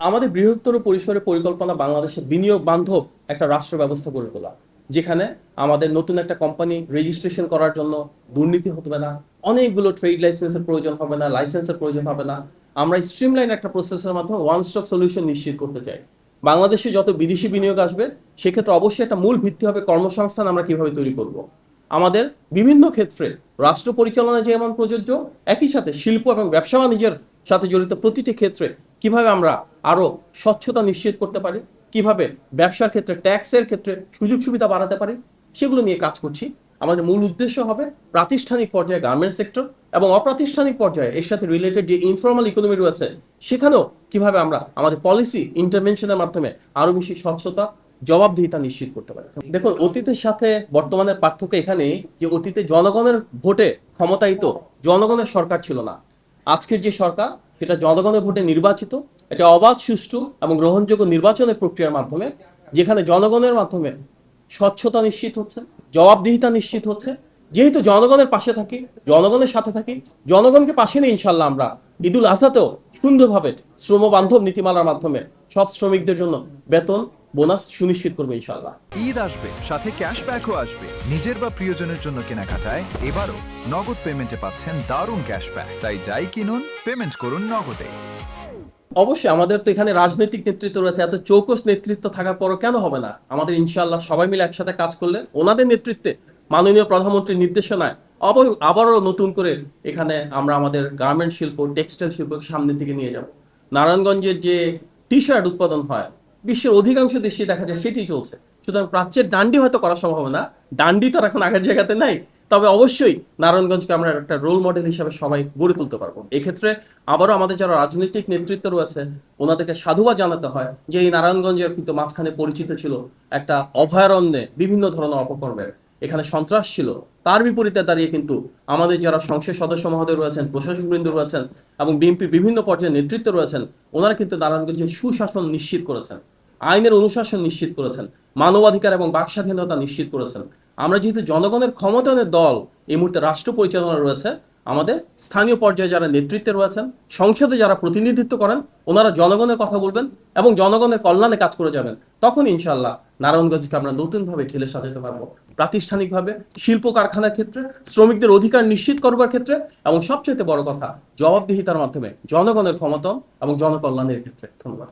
আমাদের বৃহত্তর পরিসরে পরিকল্পনা বাংলাদেশে বিনিয়োগ বান্ধব একটা রাষ্ট্র ব্যবস্থা গড়ে তোলা, যেখানে আমাদের নতুন একটা কোম্পানি রেজিস্ট্রেশন করার জন্য দুর্নীতি হবে না, অনেকগুলো ট্রেড লাইসেন্সের প্রয়োজন হবে না, লাইসেন্সের প্রয়োজন হবে না। আমরা স্ট্রিমলাইন একটা প্রসেসের মাধ্যমে ওয়ান স্টপ সলিউশন নিশ্চিত করতে চাই। বাংলাদেশে যত বিদেশি বিনিয়োগ আসবে, সেক্ষেত্রে অবশ্যই একটা মূল ভিত্তি হবে কর্মসংস্থান আমরা কিভাবে তৈরি করব। আমাদের বিভিন্ন ক্ষেত্রে রাষ্ট্র পরিচালনা যেমন প্রযোজ্য, একই সাথে শিল্প এবং ব্যবসা বাণিজ্যের সাথে জড়িত প্রতিটি ক্ষেত্রে কিভাবে আমরা আরো স্বচ্ছতা নিশ্চিত করতে পারি, কিভাবে ব্যবসার ক্ষেত্রে ট্যাক্সের ক্ষেত্রে সুযোগ সুবিধা বাড়াতে পারি, সেগুলো নিয়ে কাজ করছি। আমাদের মূল উদ্দেশ্য হবে প্রাতিষ্ঠানিক পর্যায়ে গার্মেন্টস সেক্টর এবং অপ্রাতিষ্ঠানিক পর্যায়ে এর সাথে রিলেটেড যে ইনফর্মাল ইকোনমি রয়েছে, সেখানেও কিভাবে আমরা আমাদের পলিসি ইন্টারভেনশনের মাধ্যমে আরো বেশি স্বচ্ছতা, জবাবদিহিতা নিশ্চিত করতে পারি। দেখুন, অতীতের সাথে বর্তমানের পার্থক্য এখানেই যে অতীতে জনগণের ভোটে ক্ষমতায়িত জনগণের সরকার ছিল না। আজকের যে সরকার, সেটা জনগণের ভোটে নির্বাচিত, এটা অবাধ, সুষ্ঠু এবং গ্রহণযোগ্য নির্বাচনের প্রক্রিয়ার মাধ্যমে, যেখানে জনগণের মাধ্যমে স্বচ্ছতা নিশ্চিত হচ্ছে, জবাবদিহিতা নিশ্চিত হচ্ছে। যেহেতু জনগণের পাশে থাকি, জনগণের সাথে থাকি, জনগণকে পাশে নিয়ে ইনশাল্লাহ আমরা ঈদুল আজহাতেও সুন্দরভাবে শ্রম বান্ধব নীতিমালার মাধ্যমে সব শ্রমিকদের জন্য বেতন বোনাস সুনিশ্চিত করবো ইনশাল্লাহ। ঈদ আসবে, সাথে ক্যাশব্যাকও আসবে। নিজের বা প্রিয়জনের জন্য কেনাকাটায় এবারও নগদ পেমেন্টে পাচ্ছেন দারুণ ক্যাশব্যাক। তাই যাই কিনুন, পেমেন্ট করুন নগদে। অবশ্যই আমাদের তো এখানে রাজনৈতিক নেতৃত্ব রয়েছে, এত চৌকস নেতৃত্ব থাকার পরও কেন হবে না? আমাদের ইনশাআল্লাহ সবাই মিলে একসাথে কাজ করলে, ওনাদের নেতৃত্বে, মাননীয় প্রধানমন্ত্রীর নির্দেশনায় আবারও নতুন করে এখানে আমরা আমাদের গার্মেন্ট শিল্প, টেক্সটাইল শিল্পকে সামনের দিকে নিয়ে যাব। নারায়ণগঞ্জের যে টি শার্ট উৎপাদন হয়, বিশ্বের অধিকাংশ দেশে দেখা যায় সেটি চলছে। সুতরাং প্রাচ্যের ডান্ডি হয়তো করা সম্ভব না, ডান্ডি তো এখন আগের জায়গাতে নাই, তবে অবশ্যই নারায়ণগঞ্জকে আমরা একটা রোল মডেল হিসেবে সবাই গড়ে তুলতে পারবো। এক্ষেত্রে আবারও আমাদের যারা রাজনৈতিক নেতৃত্ব রয়েছে, ওনাদেরকে সাধুবাদ জানাতে হয় যে এই নারায়ণগঞ্জের কিন্তু মাঝখানে পরিচিত ছিল একটা অভয়ারণ্যে বিভিন্ন ধরনের অপকর্মের, এখানে সন্ত্রাস ছিল। তার বিপরীতে দাঁড়িয়ে কিন্তু আমাদের যারা সংসদ সদস্য মহোদয় রয়েছেন, প্রশাসকবৃন্দ রয়েছেন এবং বিএনপির বিভিন্ন পর্যায়ে নেতৃত্ব রয়েছেন, ওনারা কিন্তু নারায়ণগঞ্জের সুশাসন নিশ্চিত করেছেন, আইনের অনুশাসন নিশ্চিত করেছেন, মানবাধিকার এবং বাক স্বাধীনতা নিশ্চিত করেছেন। আমরা যেহেতু জনগণের ক্ষমতায়নের দল, এই মুহূর্তে রাষ্ট্র পরিচালনা রয়েছে, আমাদের স্থানীয় পর্যায়ে যারা নেতৃত্বে রয়েছেন, সংসদে যারা প্রতিনিধিত্ব করেন, ওনারা জনগণের কথা বলবেন এবং জনগণের কল্যাণে কাজ করে যাবেন। তখন ইনশাআল্লাহ নারায়ণগঞ্জকে আমরা নতুনভাবে ঠেলে সাজাতে পারবো, প্রাতিষ্ঠানিকভাবে, শিল্প কারখানার ক্ষেত্রে, শ্রমিকদের অধিকার নিশ্চিত করবার ক্ষেত্রে, এবং সবচেয়ে বড় কথা জবাবদিহিতার মাধ্যমে জনগণের ক্ষমতা এবং জনকল্যাণের ক্ষেত্রে। ধন্যবাদ।